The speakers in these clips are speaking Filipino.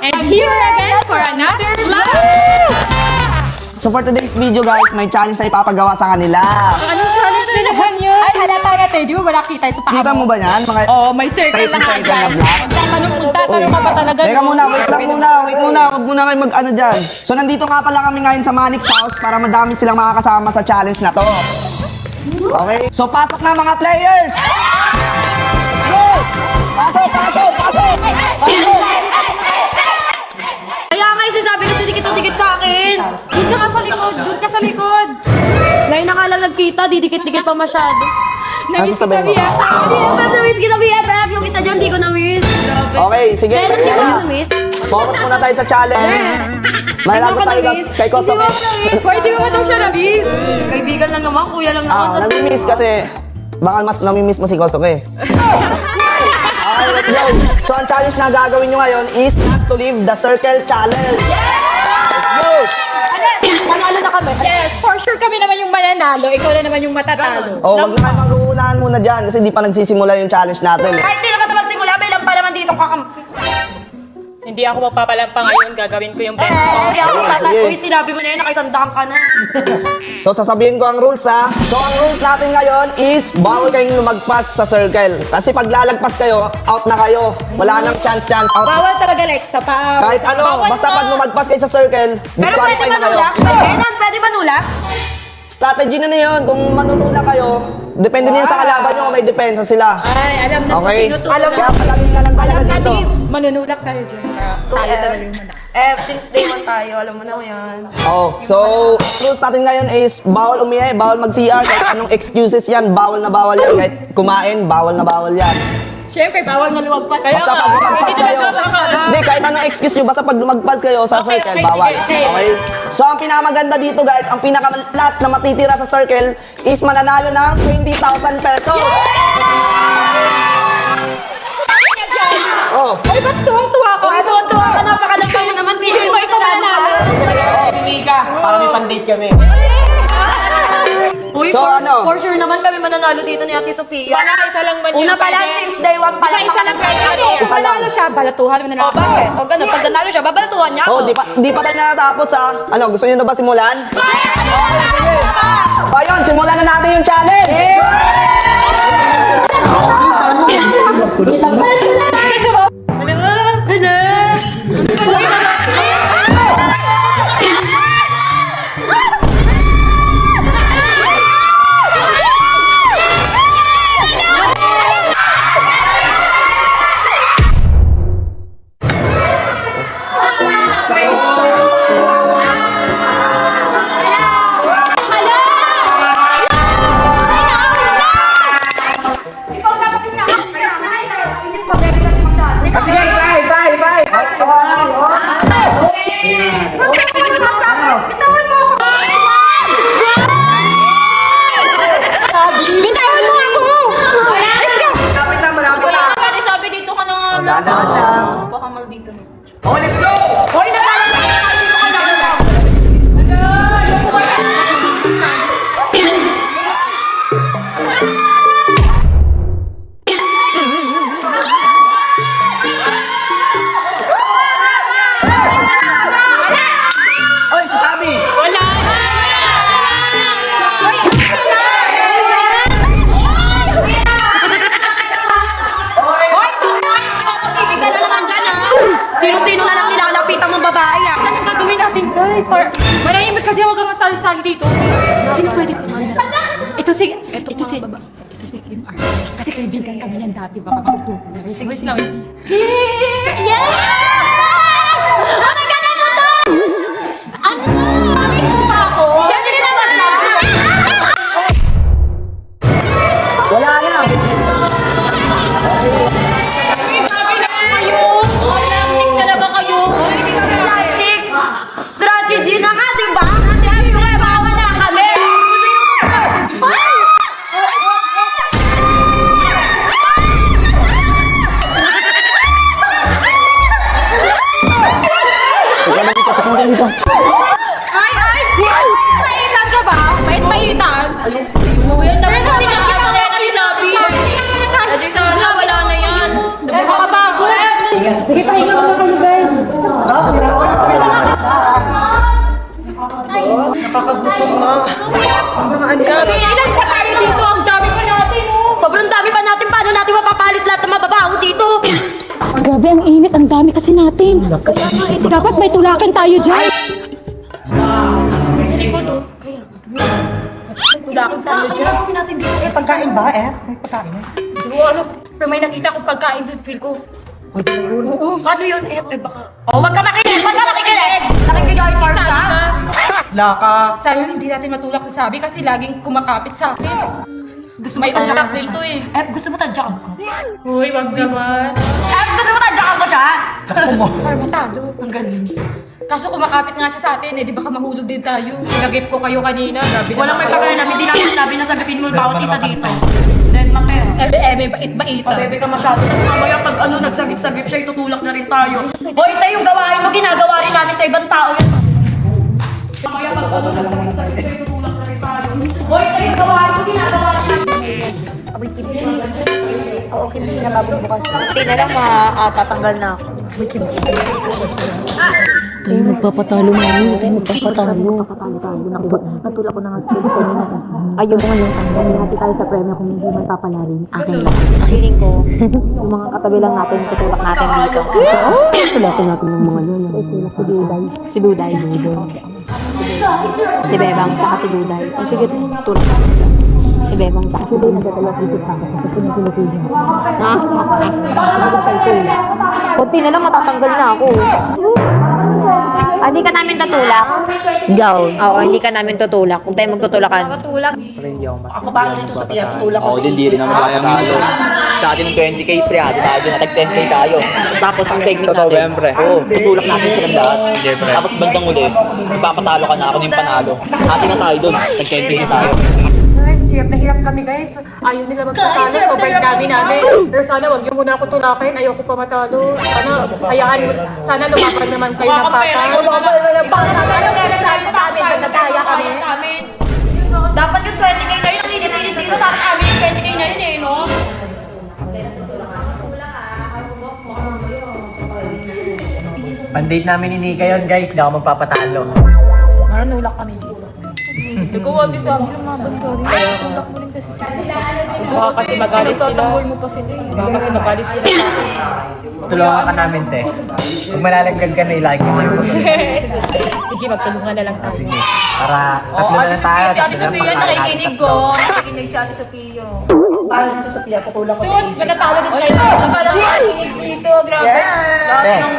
And here again for another vlog! So for today's video guys, may challenge na ipapagawa sa kanila. Anong challenge na naman yun? Ay, halata nga tayo. Di mo ba nakita yung sa paa Kita mo ba yan? Mga... Oo, may circle na nga dyan. Magtatanong ka pa talaga. Teka muna, wait muna. Huwag muna kayo mag-ano dyan. So nandito nga pala kami ngayon sa Manix House para madami silang makakasama sa challenge na to. Okay? So pasok na mga players! Go! Pasok! Kaya nga sabi ko didikit sa akin. Doon ka sa likod. Ngayon na ka lang nagkita, didikit-dikit pa masyado. Namiss sasabihin mo? kita, BFF. Na-miss kita, BFF. Yung isa dyan, di ko na-miss. Grabe. Okay, sige. Kaya di ko na-miss. Focus muna tayo sa challenge. Malalagot tayo kay Kosovo. Why di mo ito siya namiss? Kaibigan lang naman, kuya lang naman. Nami-miss kasi baka mas nami-miss mo si Kosovo eh. Okay, let's go. So ang challenge na gagawin nyo ngayon is Last to Leave the Circle Challenge. Let's go! Manalo na kami. Yes, for sure kami naman yung mananalo. Ikaw na naman yung matatalo. Oh, wag na kayo mag-uunahan muna dyan kasi di pa nagsisimula yung challenge natin eh. Kahit di na ka magsimula, may lang pa naman dito kakampi. Hindi ako magpapalampa ngayon. Gagawin ko yung best. Hindi ako Sige. Uy, sinabi mo na yun, nakaisandaan ka na. So sasabihin ko ang rules ha. So ang rules natin ngayon is bawal kayong lumagpas sa circle. Kasi pag lalagpas kayo, out na kayo. Wala nang chance out. Bawal talaga like sa paa. Kahit ano, Bawal basta na. pag lumagpas kayo sa circle, Pero pwede disqualify na kayo. manula? Pwede manula? Strategy na yun. Kung manutula kayo, depende na yan sa kalaban nyo kung may depensa sila. Ay, alam na Okay? kung sino to. Alam kaya palaging ka lang talaga Alam dito. natin, manunulak tayo dyan. Tayo talaga yung manak. Since day one tayo, alam mo na yan. Oh, so rules natin ngayon is bawal umihi, bawal mag-CR, kahit anong excuses yan, bawal na bawal yan. Kahit kumain, bawal na bawal yan. Siyempre, bawal na lumagpas. Basta pag lumagpas kayo, hindi, kahit anong excuse nyo, basta pag lumagpas kayo sa Okay, circle, okay, bawal. sige. Okay? So ang pinakamaganda dito guys, ang pinaka-last na matitira sa circle is mananalo ng 20,000 pesos. Oh. Ay, ba't tuwang-tuwa ko? Ay, tuwan-tuwa ka, napakalampay mo naman. Hindi ko ikaw mananalo. Pili ka, para may pan-date kami. Uy, So, ano? for sure naman kami mananalo dito ni Ate Sophia. Wala, isa lang man Una yun, pa lang, pwede. since day one pa lang. Isa lang pwede. Isa lang. Manalo siya, balatuhan mo na lang. O, bakit? O, gano'n. Pag nanalo siya, babalatuhan niya ako. Oh, di pa tayo natatapos ha. Ano, gusto niyo na ba simulan? Okay, sige. Ayun, simulan na natin yung challenge. Sige, bye! Bitawan mo ako! Let's go! Pwede sabi dito ka na nga lang. Baka mal dito na. Oh, let's go! Hoy, nakakalaman! Oy, sasabi! Wala. Ibigay na naman dyan, ha? Sino-sino na lang nilalapitan mong babae, ha? Ano gagawin natin, guys? For manahimik ka dyan, huwag kang masali-sali dito. Sino pwede kumanda? Ito si film artist. Kasi kaibigan kami niyan dati, baka makatulong na rin. Sige lang. Yeah! Oh my God, ano to? Ano to? Miss pa ako? Siyempre naman na! Wala na! Plastic talaga kayo. Plastic! Strategy na nga, di ba? Siyempre, bawal na kami! Ay! Paitan ka ba? Paitan? Yan naman kasi nakakamo na yan natin sabi. Edi sana, wala na yan. Nakakapagod! Sige, pahinga muna kayo, guys. dami kasi natin. Dapat may tulakan tayo dyan. Sa likod, oh. Tulakan tayo dyan. Eh, pagkain ba, eh? May pagkain eh. Hindi ko ano, pero may nakita kong pagkain doon, feel ko. Pwede na yun. Oo, ano yun? Eh, baka... Oh, wag ka makinig! Wag ka makikinig! Nakikinig first ka? Laka. Sayang hindi natin matulak sa sabi kasi laging kumakapit sa akin. May utak din to eh. Gusto mo tadyakan ko? Uy, wag naman. Gusto mo tadyakan ko siya? Para matalo. Ang galing. Kaso kumakapit nga siya sa atin eh, di baka mahulog din tayo. Sinagip ko kayo kanina, grabe naman Walang may kayo. pakialam, hindi namin sinabi na sagapin mo bawat isa dito. Then, mapera. May bait-baita. Pabebe ka masyado. Tapos mamaya pag nagsagip-sagip siya, itutulak na rin tayo. Hoy, tayo yung gawain mo, ginagawa rin namin sa ibang tao yun. Mamaya pag nagsagip-sagip siya, itutulak na rin tayo. Hoy, tayo yung gawain mo, ginagawa rin namin. Aboy, kimchi. Oo, kimchi na babubukas. Hindi na lang, tatanggal na ako. Aboy, kimchi. Tayo magpapatalo mami, tayo magpapatalo. Natulak ko na nga sa table kanina. Ayaw mo ngayon, hati tayo sa premyo kung hindi man papalarin. Akin lang. Feeling ko, yung mga katabi lang natin, tutulak natin dito. Tulakan natin ng mga yun. Si Duday. Si Duday. Si Bebang, tsaka si Duday. O sige, tulak natin. Si Bebang, tsaka si Duday. Nagdadalawang isip sa akin kasi pinag-pinag-pinag. Ha? Kunti na lang matatanggal na ako. Hindi ka namin tutulak. Go. Oo, hindi ka namin tutulak. Kung tayo magtutulakan. Ako ba dito sa tiya? Tutulak Ako din, di rin naman kaya talo. Sa atin ng 20k pre, ate tayo na tag 10k tayo. Tapos ang technique natin, tutulak natin silang lahat. Tapos bandang uli, ipapatalo ka na ako ng panalo. Ate na tayo dun, tag 10k na tayo. Guys, hirap na hirap kami guys. Ayaw nila magpatalo, sobrang dami namin. Pero sana wag niyo muna ako tulakin, ayoko pa matalo. Sana, hayaan mo, sana lumaban naman kayo ng pata. Dapat yung 20k na yun, ang init-init dito, dapat amin yung 20k na yun eh, no? Pandate namin ni Nika yun, guys. Hindi ako magpapatalo. Ikaw wag sa amin lumaban ka rin. Baka kasi magalit sila. Baka kasi magalit sila. Tulungan ka namin, te. Kung malalaglag ka na, ilike mo yung Sige, magtulungan na lang tayo. Sige. Para tatlo na lang tayo. Si Ate Sophia nakikinig ko. Nakikinig si Ate Sophia. Para dito sa tiya, tutulak ko Sus, matatalo din kayo. Siya pala nakikinig dito. Grabe.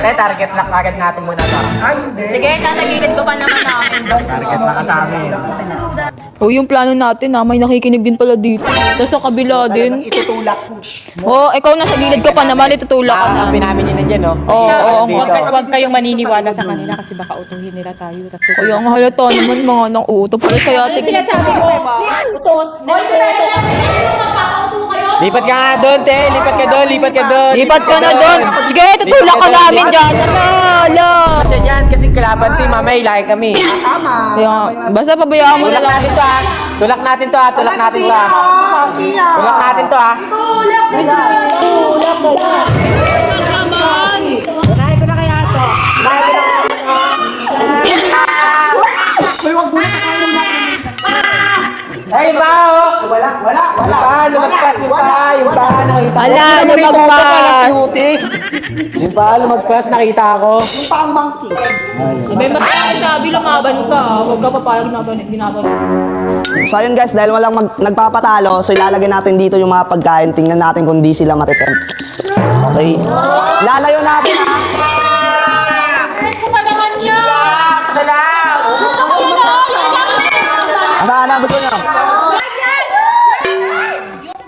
Te, target lock agad natin muna to. Ay, hindi. Sige, tatagilid ko pa naman namin. Target lock ka sa amin. O yung plano natin may nakikinig din pala dito. Tapos sa kabila din. Itutulak ko. Ikaw nasa gilid ka pa naman, itutulak ka na. Namin yun nandiyan, no? Oo, Huwag kayong maniniwala sa kanila kasi baka utuhin nila tayo. Kaya ang halata naman mga nang uuto. Palit kaya Ano sinasabi ko? Lipat ka nga doon, te. Lipat ka doon, lipat ka doon. lipat ka na doon. Sige, tutulak ka namin dyan. Ala. Siya dyan, kasi kalaban team, mamaya ilahin kami. Tama. Kaya, basta pabayaan mo na Tulak lang. natin to, ha. Tulak natin to, ha. Tulak natin to, ha. Tulak natin to, ha. Ay, bao! Wala. Lumagpas yung paa, nakita ko. Ala, lumagpas. Yung paa, lumagpas, nakita ko. Pang monkey. May sabi lumaban ka. Huwag ka papayag na ginagawa. So ayun guys, dahil walang nagpapatalo, so ilalagay natin dito yung mga pagkain. Tingnan natin kung di sila matitempt. Okay. Lalayo natin ha. Asaan na? Gusto nyo?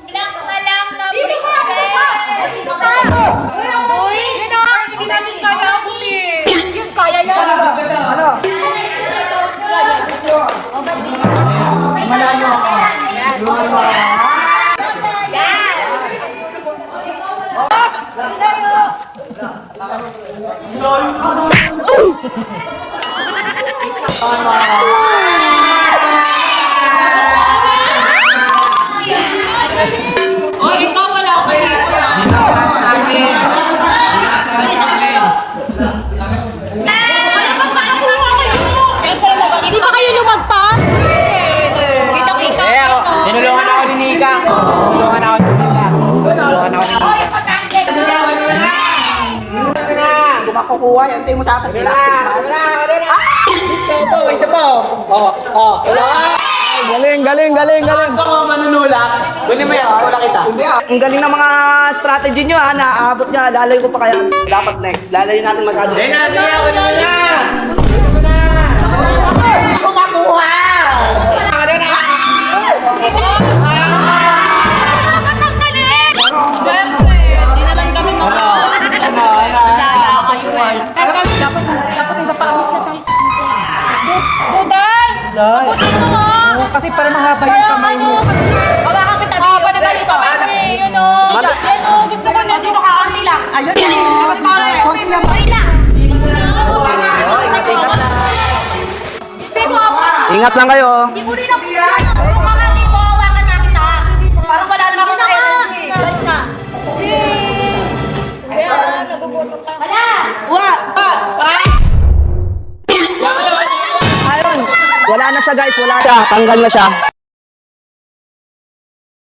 Black na lang na break. Hindi namin kaya abutin. Yun, kaya yan. Oh, ikaw wala ka dito. Hindi ba kayo lumagpas? Kita-kita. Eh, ako, tinulungan ako ni Nika. Tinulungan ako ni Nika. Hindi makukuha. Antay mo sa akin. Isa pa, Galing. Ako manunulak. Kunin mo yan, wala kita. Hindi ah. Ang galing ng mga strategy nyo ha. Naaabot niya. Lalayo ko pa kaya. Dapat next. Lalayo natin masyado. Kunin mo na! Dapat may mapaalis na tayo sa Duday! Kasi para mahaba yung kamay mo. Hawakan kita dito. Mahaba na ganito. Yun o. Gusto ko na dito ka. Konti lang. Ayun. Konti lang. Pero ako. Ingat lang kayo. Hindi ko rin ako. Hawakan dito. Hawakan na kita. Parang wala naman akong energy. Balik na. Ayun. Wala na siya guys. Wala siya. Tanggal na siya.